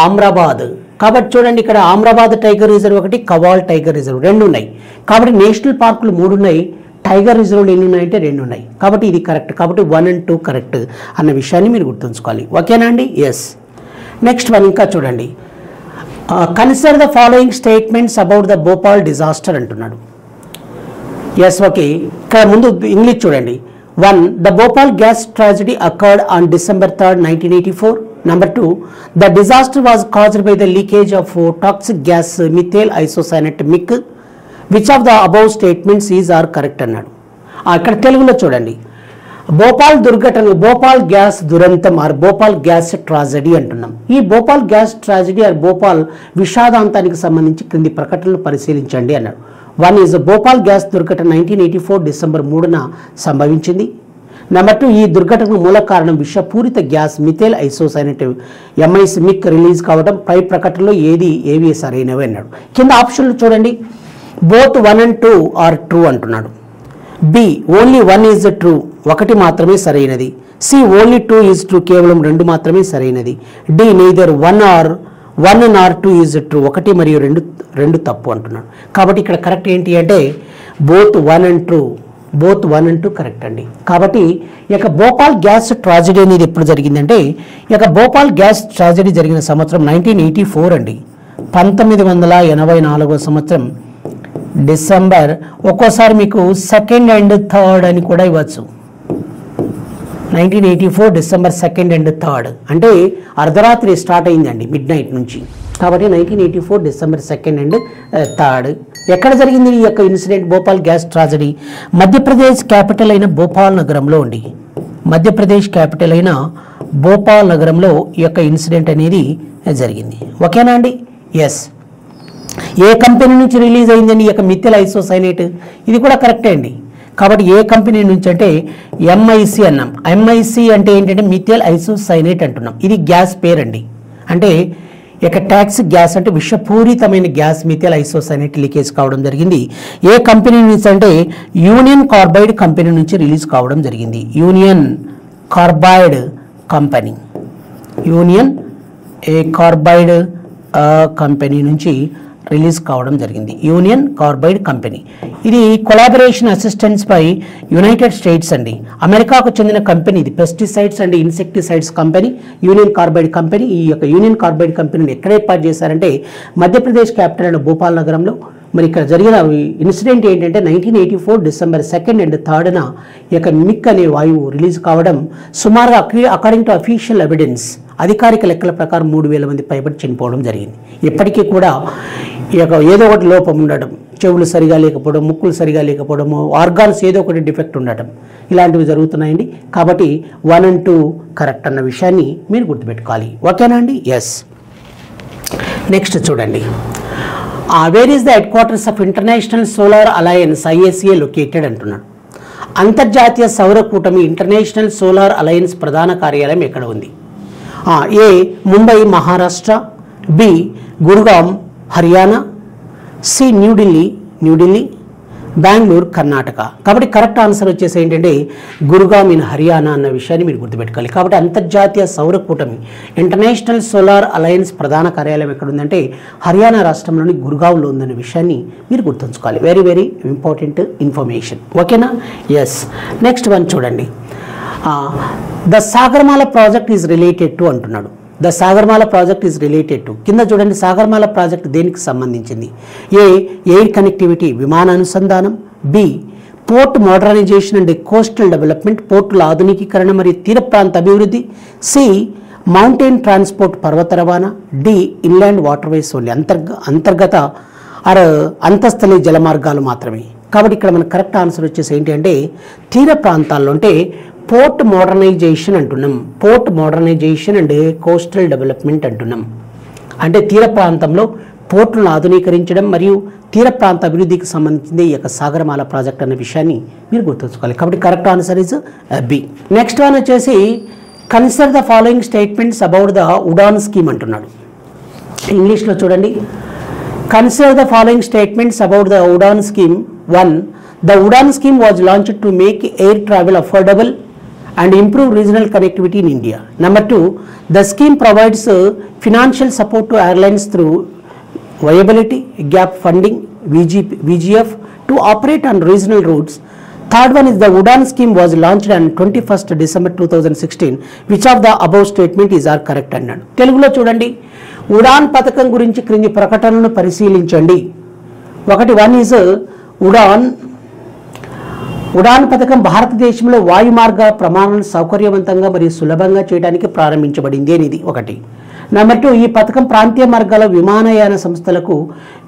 ఆమ్రాబాద్. కాబట్టి చూడండి ఇక్కడ ఆమ్రాబాద్ టైగర్ రిజర్వ్ ఒకటి, కవాల్ టైగర్ రిజర్వ్ 2 ఉన్నాయి. కాబట్టి నేషనల్ పార్కులు 3 ఉన్నాయి, టైగర్ రిజర్వ్లు ఎన్ని ఉన్నాయంటే 2 ఉన్నాయి. కాబట్టి ఇది కరెక్ట్. కాబట్టి 1 and 2 కరెక్ట్ అన్న విషయాన్ని మీరు గుర్తుంచుకోవాలి. ఓకేనా అండి? ఎస్. నెక్స్ట్ వన్ ఇంకా చూడండి. Consider the following statements about the Bhopal disaster అంటున్నాడు. Yes, okay. ఇక్కడ ముందు ఇంగ్లీష్ చూడండి. 1. The Bhopal gas tragedy occurred on December 3rd, 1984. Number 2. The disaster was caused by the leakage of toxic gas methyl isocyanate MIC. Which of the above statements is are correct అన్నాడు. ఇక్కడ తెలుగులో చూడండి. భోపాల్ దుర్ఘటన, Bhopal gas దురంతం or Bhopal gas tragedy అంటున్నాం. ఈ Bhopal gas tragedy or Bhopal విషాదాంతానికి సంబంధించి క్రింది ప్రకటనలు పరిశీలించండి అన్నాడు. 1 ఈజ్ భోపాల్ గ్యాస్ దుర్ఘటన 1984 డిసెంబర్ 3న సంభవించింది. నెంబర్ 2, ఈ దుర్ఘటనకు మూల కారణం విషపూరిత gas methyl isocyanate MIC release కావడం. పై ప్రకటనలో ఏవి సరైనవి అన్నాడు. కింద ఆప్షన్లు చూడండి. బోత్ 1 and 2 ఆర్ ట్రూ అంటున్నాడు. బి ఓన్లీ 1 ఈజ్ ట్రూ, 1 మాత్రమే సరైనది. సి ఓన్లీ 2 ఈజ్ ట్రూ, కేవలం 2 మాత్రమే సరైనది. D neither 1 or 2 is true, 1 మరియు 2 తప్పు అంటున్నాడు. కాబట్టి ఇక్కడ కరెక్ట్ ఏంటి అంటే both 1 and 2, both 1 and 2 correct అండి. కాబట్టి ఈ యొక్క భోపాల్ గ్యాస్ ట్రాజడీ అనేది ఎప్పుడు జరిగిందంటే ఈ యొక్క భోపాల్ గ్యాస్ ట్రాజడీ జరిగిన సంవత్సరం 1984 అండి. 1984 సంవత్సరం డిసెంబర్, ఒక్కోసారి మీకు 2nd and 3rd అని కూడా ఇవ్వచ్చు. 1984 డిసెంబర్ 2nd and 3rd అంటే అర్ధరాత్రి స్టార్ట్ అయిందండి, మిడ్ నైట్ నుంచి. కాబట్టి 1984 డిసెంబర్ 2nd and 3rd. ఎక్కడ జరిగింది ఈ యొక్క incident? Bhopal gas tragedy Madhya Pradesh capital అయిన భోపాల్ నగరంలో ఉండి, మధ్యప్రదేశ్ క్యాపిటల్ అయిన భోపాల్ నగరంలో ఈ యొక్క ఇన్సిడెంట్ అనేది జరిగింది. ఓకేనా అండి? ఎస్. ఏ కంపెనీ నుంచి రిలీజ్ అయిందండి ఈ యొక్క మిథైల్ ఐసోసైనేట్? ఇది కూడా కరెక్టే అండి. కాబట్టి ఏ కంపెనీ నుంచి అంటే MIC అన్నాం. MIC అంటే ఏంటంటే మిథైల్ ఐసోసైనేట్ అంటున్నాం. ఇది గ్యాస్ పేరు అండి. అంటే ఇక టాక్సిక్ గ్యాస్ అంటే విషపూరితమైన గ్యాస్ మిథైల్ ఐసోసైనేట్ లీకేజ్ కావడం జరిగింది. ఏ కంపెనీ నుంచి అంటే యూనియన్ కార్బైడ్ కంపెనీ నుంచి రిలీజ్ కావడం జరిగింది. Union carbide company, union carbide company నుంచి రిలీజ్ కావడం జరిగింది. Union carbide company. ఇది కొలాబరేషన్ అసిస్టెన్స్ పై యునైటెడ్ స్టేట్స్ అండి, అమెరికాకు చెందిన కంపెనీ. ఇది pesticides and insecticides company, union carbide company. ఈ యొక్క యూనియన్ కార్బైడ్ కంపెనీని ఎక్కడ ఏర్పాటు చేశారంటే మధ్యప్రదేశ్ క్యాపిటల్ అయిన భోపాల్ నగరంలో. మరి ఇక్కడ జరిగిన ఇన్సిడెంట్ ఏంటంటే 1984 డిసెంబర్ 2nd and 3rd ఈ యొక్క మిక్ అనే వాయువు రిలీజ్ కావడం. సుమారుగా అకార్డింగ్ టు అఫీషియల్ ఎవిడెన్స్, అధికారిక లెక్కల ప్రకారం 3000 మంది పైబడి చనిపోవడం జరిగింది. ఇప్పటికీ కూడా ఈ యొక్క ఏదో ఒకటి లోపం ఉండటం, చెవులు సరిగా లేకపోవడం, ముక్కులు సరిగా లేకపోవడము, ఆర్గాన్స్ ఏదో ఒకటి డిఫెక్ట్ ఉండటం, ఇలాంటివి జరుగుతున్నాయండి. కాబట్టి 1 and 2 కరెక్ట్ అన్న విషయాన్ని మీరు గుర్తుపెట్టుకోవాలి. ఓకేనా అండి? ఎస్. నెక్స్ట్ చూడండి. Wear is the headquarters of international solar alliance ISA located అంటున్నాడు. అంతర్జాతీయ సౌర కూటమి ఇంటర్నేషనల్ సోలార్ అలయన్స్ ప్రధాన కార్యాలయం ఎక్కడ ఉంది? ఏ ముంబై మహారాష్ట్ర, బి గుర్గాం హర్యానా, సి న్యూఢిల్లీ, బెంగళూరు కర్ణాటక. కాబట్టి కరెక్ట్ ఆన్సర్ వచ్చేసి ఏంటంటే గురుగామ్ ఇన్ హర్యానా అన్న విషయాన్ని మీరు గుర్తుపెట్టుకోవాలి. కాబట్టి అంతర్జాతీయ సౌర కూటమి ఇంటర్నేషనల్ సోలార్ అలయన్స్ ప్రధాన కార్యాలయం ఎక్కడ ఉందంటే హర్యానా రాష్ట్రంలోని గురుగావ్లో ఉందన్న విషయాన్ని మీరు గుర్తుంచుకోవాలి. Very very important information. ఓకేనా? ఎస్. నెక్స్ట్ వన్ చూడండి. The Sagarmala project is related to అంటున్నాడు. The Sagarmala project is related to, కింద చూడండి సాగర్మాల ప్రాజెక్ట్ దేనికి సంబంధించింది? ఏ, ఎయిర్ కనెక్టివిటీ విమాన అనుసంధానం, B port modernization and coastal development పోర్టుల ఆధునికీకరణ మరియు తీర ప్రాంత అభివృద్ధి, సి మౌంటైన్ ట్రాన్స్పోర్ట్ పర్వత రవాణా, డి ఇన్లాండ్ వాటర్వేస్ ఓన్లీ అంతర్గత అంతస్థలి జలమార్గాలు మాత్రమే. కాబట్టి ఇక్కడ మన కరెక్ట్ ఆన్సర్ వచ్చేసి ఏంటి అంటే తీర ప్రాంతాల్లో అంటే పోర్ట్ మోడర్నైజేషన్ అంటున్నాం. Port modernization and coastal development అంటున్నాం. అంటే తీర ప్రాంతంలో పోర్టులను ఆధునీకరించడం మరియు తీర ప్రాంత అభివృద్ధికి సంబంధించింది ఈ యొక్క సాగరమాల ప్రాజెక్ట్ అనే విషయాన్ని మీరు గుర్తుంచుకోవాలి. కాబట్టి correct answer is B. Next one వచ్చేసి consider the following statements about the Udan scheme అంటున్నాడు. ఇంగ్లీష్లో చూడండి. Consider the following statements about the Udan scheme. 1. The Udan scheme was launched to make air travel affordable and improve regional connectivity in India. Number 2, the scheme provides financial support to airlines through viability gap funding VGF to operate on regional routes. Third one is the Udan scheme was launched on 21st December 2016. Which of the above statement is are correct అన్నాడు. తెలుగులో చూడండి. ఉడాన్ పథకం గురించి క్రింది ప్రకటనలను పరిశీలించండి. ఒకటి 1 is Udaan పథకం భారతదేశంలో వాయు మార్గ ప్రమాణాలను సౌకర్యవంతంగా మరియు సులభంగా చేయడానికి ప్రారంభించబడింది అనేది ఒకటి. నెంబర్ 2, ఈ పథకం ప్రాంతీయ మార్గాల విమానయాన సంస్థలకు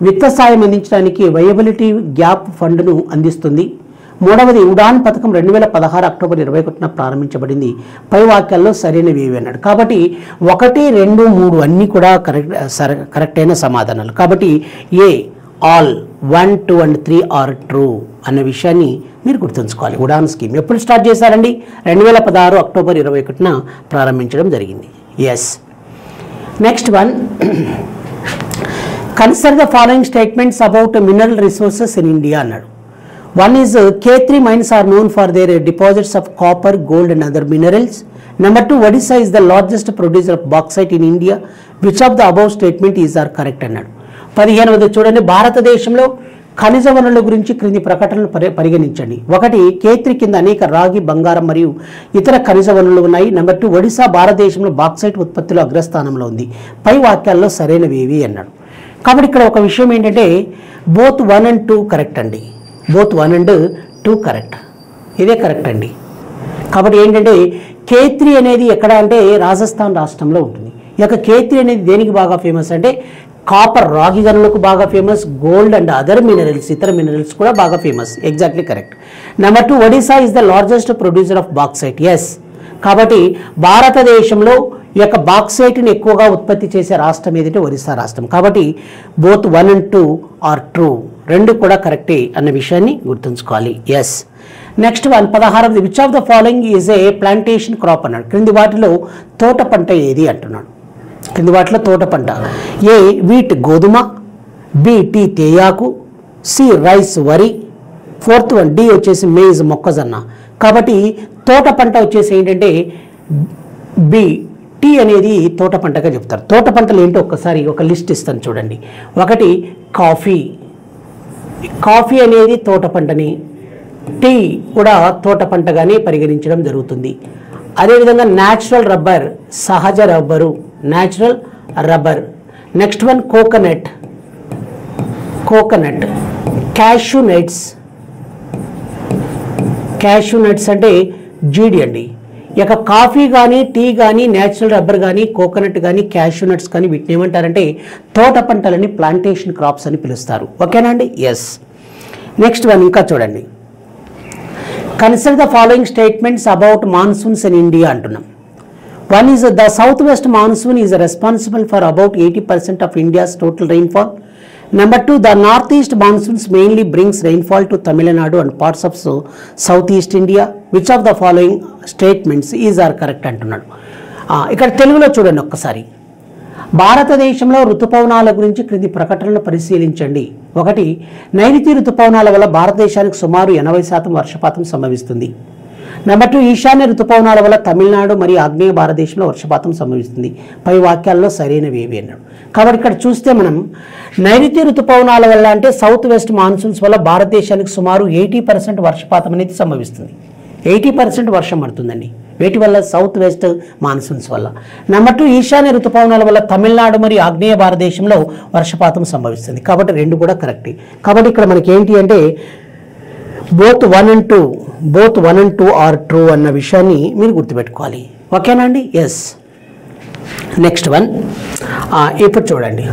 విత్త సాయం అందించడానికి వయబిలిటీ గ్యాప్ ఫండ్ను అందిస్తుంది. మూడవది, ఉడాన్ పథకం 2016 అక్టోబర్ 21న ప్రారంభించబడింది. పై వాక్యాల్లో సరైనవి ఏవి అన్నాడు. కాబట్టి 1, 2, 3 అన్నీ కూడా కరెక్ట్ అయిన సమాధానాలు. కాబట్టి ఏ ఆల్ 1, 2 and 3 ఆర్ ట్రూ అన్న విషయాన్ని మీరు గుర్తుంచుకోవాలి. ఉడాన్ స్కీమ్ ఎప్పుడు స్టార్ట్ చేశారండి? 2016 అక్టోబర్ 21న ప్రారంభించడం జరిగింది. Yes. Next one, consider the following statements about mineral resources in India అన్నాడు. 1 is K3 mines are known for their deposits of copper, gold and other minerals. Number 2, Odisha is the largest producer of bauxite in India. Which of the above statement is are correct అన్నాడు. 15వది చూడండి. భారతదేశంలో ఖనిజ వనరుల గురించి క్రింది ప్రకటనలు పరిగణించండి. 1, K3 కింద అనేక రాగి, బంగారం మరియు ఇతర ఖనిజ వనరులు ఉన్నాయి. నెంబర్ 2, ఒడిశా భారతదేశంలో బాక్సైట్ ఉత్పత్తిలో అగ్రస్థానంలో ఉంది. పై వాక్యాల్లో సరైనవి ఏవి అన్నాడు. కాబట్టి ఇక్కడ ఒక విషయం ఏంటంటే బోత్ 1 and 2 కరెక్ట్ అండి. Both 1 and 2 correct. ఇదే కరెక్ట్ అండి. కాబట్టి ఏంటంటే K3 అనేది ఎక్కడ అంటే రాజస్థాన్ రాష్ట్రంలో ఉంటుంది. ఈ యొక్క K3 అనేది దేనికి బాగా ఫేమస్ అంటే కాపర్ రాగి గనులకు బాగా famous, gold and other minerals ఇతర మినరల్స్ కూడా బాగా famous. Exactly correct. Number 2, Odisha is the largest producer of bauxite. Yes. కాబట్టి భారతదేశంలో ఈ యొక్క బాక్సైట్ని ఎక్కువగా ఉత్పత్తి చేసే రాష్ట్రం ఏదంటే ఒరిస్సా రాష్ట్రం. కాబట్టి బోత్ 1 and 2 ఆర్ ట్రూ. 2 కూడా కరెక్టే అన్న విషయాన్ని గుర్తుంచుకోవాలి. ఎస్. నెక్స్ట్ వన్ 16వది, which of the following is a plantation crop అన్నాడు. క్రింది వాటిలో తోట పంట ఏది అంటున్నాడు. కింది వాటిలో తోట పంట. ఏ వీట్ గోధుమ, బి టీ తేయాకు, సి రైస్ వరి, 4th వన్ డి వచ్చేసి మేజ్ మొక్కజొన్న. కాబట్టి తోట పంట వచ్చేసి ఏంటంటే బి టీ అనేది తోట పంటగా చెప్తారు. తోట పంటలు ఏంటో ఒక్కసారి ఒక లిస్ట్ ఇస్తాను చూడండి. 1 కాఫీ. కాఫీ అనేది తోట పంటని, టీ కూడా తోట పంటగానే పరిగణించడం జరుగుతుంది. అదేవిధంగా న్యాచురల్ రబ్బర్ సహజ rubber, natural rubber. Next one coconut. Cashew nuts. Cashew nuts అంటే జీడి అండి. ఇక కాఫీ కానీ, టీ కానీ, న్యాచురల్ రబ్బర్ కానీ, కోకోనట్ కానీ, క్యాష్యూ నట్స్ కానీ వీటిని ఏమంటారంటే తోట పంటలని ప్లాంటేషన్ క్రాప్స్ అని పిలుస్తారు. ఓకేనా అండి. ఎస్. నెక్స్ట్ వన్ ఇంకా చూడండి. Consider the following statements about monsoons in India అంటున్నాం. 1 is the southwest monsoon is responsible for about 80% of India's total rainfall. Number 2, the northeast monsoons mainly brings rainfall to Tamil Nadu and parts of southeast India. Which of the following statements is are correct అంటున్నాడు. ఇక్కడ తెలుగులో చూడండి ఒక్కసారి. భారతదేశంలో ఋతుపవనాల గురించి క్రింది ప్రకటనలు పరిశీలించండి. ఒకటి, నైరుతి ఋతుపవనాల వల్ల భారతదేశానికి సుమారు 80% వర్షపాతం సంభవిస్తుంది. నెంబర్ 2, ఈశాన్య ఋతుపవనాల వల్ల తమిళనాడు మరియు ఆగ్నేయ భారతదేశంలో వర్షపాతం సంభవిస్తుంది. పై వాక్యాల్లో సరైనవి ఏవి అన్నాడు. కాబట్టి ఇక్కడ చూస్తే మనం నైరుతి ఋతుపవనాల వల్ల అంటే సౌత్ వెస్ట్ మాన్సూన్స్ వల్ల భారతదేశానికి సుమారు 80% వర్షపాతం అనేది సంభవిస్తుంది. 80% వర్షం పడుతుందండి. వేటి వల్ల? సౌత్ వెస్ట్ మాన్సూన్స్ వల్ల. నెంబర్ 2, ఈశాన్య ఋతుపవనాల వల్ల తమిళనాడు మరియు ఆగ్నేయ భారతదేశంలో వర్షపాతం సంభవిస్తుంది. కాబట్టి రెండు కూడా కరెక్టే. కాబట్టి ఇక్కడ మనకి ఏంటి అంటే both 1 and 2 ఆర్ ట్రూ అన్న విషయాన్ని మీరు గుర్తుపెట్టుకోవాలి. ఓకేనా అండి? ఎస్. నెక్స్ట్ వన్ ఇప్పుడు చూడండి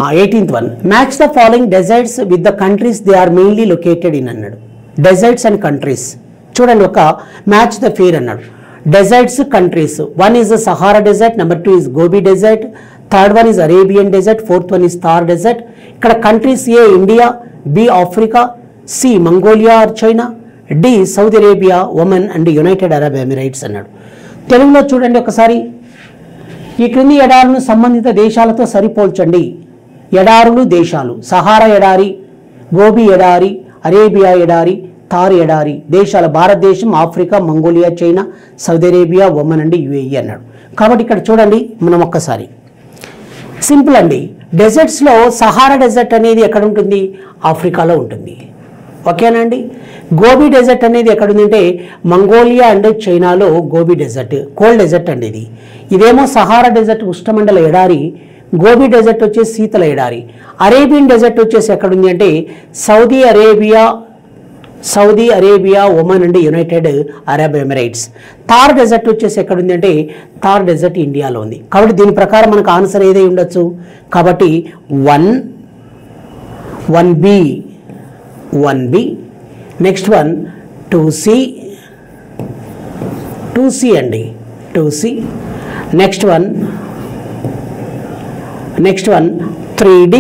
18th one, match the following deserts with the countries they are mainly located in అన్నాడు. డెజర్ట్స్ అండ్ కంట్రీస్ చూడండి, ఒక మ్యాచ్ ద ఫేర్ అన్నాడు. Deserts countries, 1 is Sahara desert, number 2 is Gobi desert, third one is Arabian desert, fourth one is Thar desert. ఇక్కడ countries A India, B Africa, C Mongolia or China, D Saudi Arabia, Oman and United Arab Emirates అన్నాడు. తెలుగులో చూడండి ఒకసారి, ఈ క్రింది ఎడారులను సంబంధిత దేశాలతో సరిపోల్చండి. ఎడారులు దేశాలు: సహారా ఎడారి, గోబీ ఎడారి, అరేబియా ఎడారి, థార్ ఎడారి. దేశాలు: భారతదేశం, Africa, Mongolia, China, Saudi Arabia, Oman and UAE అన్నాడు. కాబట్టి ఇక్కడ చూడండి మనం ఒక్కసారి సింపుల్ అండి. డెజర్ట్స్లో సహారా డెజర్ట్ అనేది ఎక్కడ ఉంటుంది? ఆఫ్రికాలో ఉంటుంది. ఓకేనా అండి? గోబీ డెజర్ట్ అనేది ఎక్కడ ఉందంటే మంగోలియా అండ్ చైనాలో గోబీ డెజర్ట్, కోల్డ్ డెజర్ట్ అండి ఇది. ఇదేమో సహారా డెజర్ట్ ఉష్ణమండల ఎడారి, గోబీ డెజర్ట్ వచ్చేసి శీతల ఎడారి. అరేబియన్ డెజర్ట్ వచ్చేసి ఎక్కడుంది అంటే Saudi Arabia, Oman and United Arab Emirates. Thar desert వచ్చేసి ఎక్కడుంది అంటే థార్ డెజర్ట్ ఇండియాలో ఉంది. కాబట్టి దీని ప్రకారం మనకు ఆన్సర్ ఏదై ఉండొచ్చు. కాబట్టి 1B, నెక్స్ట్ వన్ 2C అండి, 2C. Next one 3D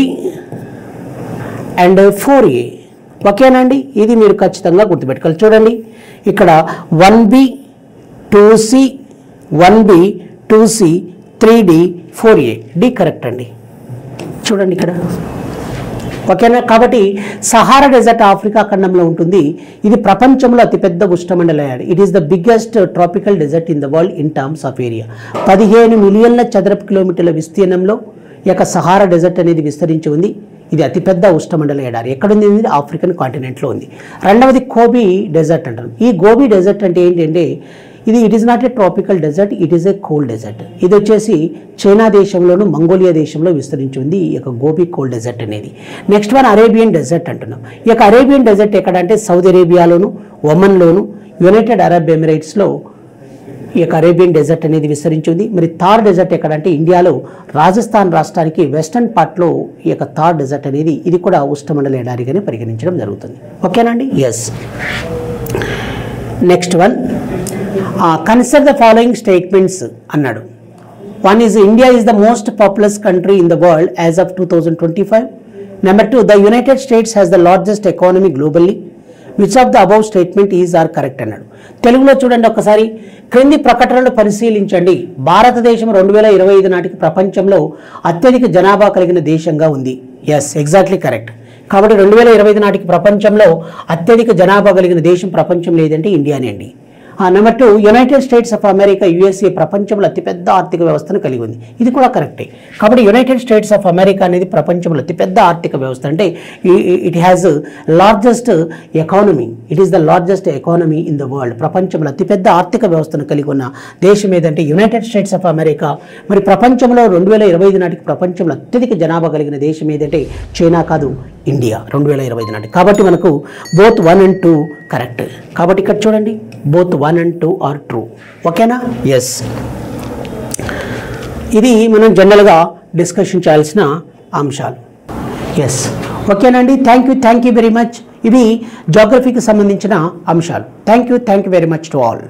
and 4A. ఓకేనండి? ఇది మీరు ఖచ్చితంగా గుర్తుపెట్టుకోవాలి. చూడండి ఇక్కడ 1B 2C 3D 4A, D correct అండి. చూడండి ఇక్కడ. ఓకేనా? కాబట్టి సహారా డెజర్ట్ ఆఫ్రికా ఖండంలో ఉంటుంది. ఇది ప్రపంచంలో అతిపెద్ద ఉష్ణమండల ఎడారి. It is the biggest tropical desert in the world in terms of area. 15 మిలియన్ల చదరపు కిలోమీటర్ల విస్తీర్ణంలో ఈ యొక్క సహారా డెజర్ట్ అనేది విస్తరించి ఉంది. ఇది అతిపెద్ద ఉష్ణమండల ఎడారి. ఎక్కడుంది? ఆఫ్రికన్ కాంటినెంట్లో ఉంది. రెండవది గోబీ డెజర్ట్ అంటారు. ఈ గోబీ డెజర్ట్ అంటే ఏంటంటే it is not a tropical desert, it is a cold desert. ఇది వచ్చేసి చైనా దేశంలోను మంగోలియా దేశంలో విస్తరించి ఉంది ఈ యొక్క గోబీ కోల్డ్ డెజర్ట్ అనేది. నెక్స్ట్ వన్ అరేబియన్ డెజర్ట్ అంటున్నాం. ఈ యొక్క అరేబియన్ డెజర్ట్ ఎక్కడంటే సౌదీ అరేబియాలోను, ఒమన్లోను, యునైటెడ్ అరబ్ ఎమిరేట్స్లో ఈ యొక్క అరేబియన్ డెజర్ట్ అనేది విస్తరించి ఉంది. మరి థార్ డెజర్ట్ ఎక్కడంటే ఇండియాలో రాజస్థాన్ రాష్ట్రానికి వెస్టర్న్ పార్ట్లో ఈ యొక్క థార్ డెజర్ట్ అనేది ఇది కూడా ఉష్ణమండల ఎడారిగానే పరిగణించడం జరుగుతుంది. ఓకేనండి? Yes. Next one, consider the following statements అన్నాడు. 1 is India is the most populous country in the world as of 2025. Number 2, the United States has the largest economy globally. Which of the above statement is are correct అన్నాడు. తెలుగులో చూడండి ఒకసారి, క్రింది ప్రకటనలు పరిశీలించండి. భారతదేశం 2025 నాటికి ప్రపంచంలో అత్యధిక జనాభా కలిగిన దేశంగా ఉంది. Yes, exactly correct. కాబట్టి 2025 నాటికి ప్రపంచంలో అత్యధిక జనాభా కలిగిన దేశం ప్రపంచంలో ఏదంటే ఇండియానే అండి. Number 2, United states of America USA ప్రపంచంలో అతిపెద్ద ఆర్థిక వ్యవస్థను కలిగి ఉంది. ఇది కూడా కరెక్టే. కాబట్టి యునైటెడ్ స్టేట్స్ ఆఫ్ అమెరికా అనేది ప్రపంచంలో అతిపెద్ద ఆర్థిక వ్యవస్థ. అంటే it has largest economy, it is the largest economy in the world. ప్రపంచంలో అతిపెద్ద ఆర్థిక వ్యవస్థను కలిగి ఉన్న దేశం ఏదంటే యునైటెడ్ స్టేట్స్ ఆఫ్ అమెరికా. మరి ప్రపంచంలో 2025 నాటికి ప్రపంచంలో అత్యధిక జనాభా కలిగిన దేశం ఏదంటే చైనా కాదు, ఇండియా 2025 నాటికి. కాబట్టి మనకు బోత్ 1 and 2 కరెక్ట్. కాబట్టి ఇక్కడ చూడండి, బోత్ 1 and 2 ఆర్ ట్రూ. ఓకేనా? ఎస్. ఇది మనం జనరల్గా డిస్కషన్ చేయాల్సిన అంశాలు. ఎస్, ఓకేనండి. Thank you very much. ఇవి జాగ్రఫీకి సంబంధించిన అంశాలు. Thank you very much to all.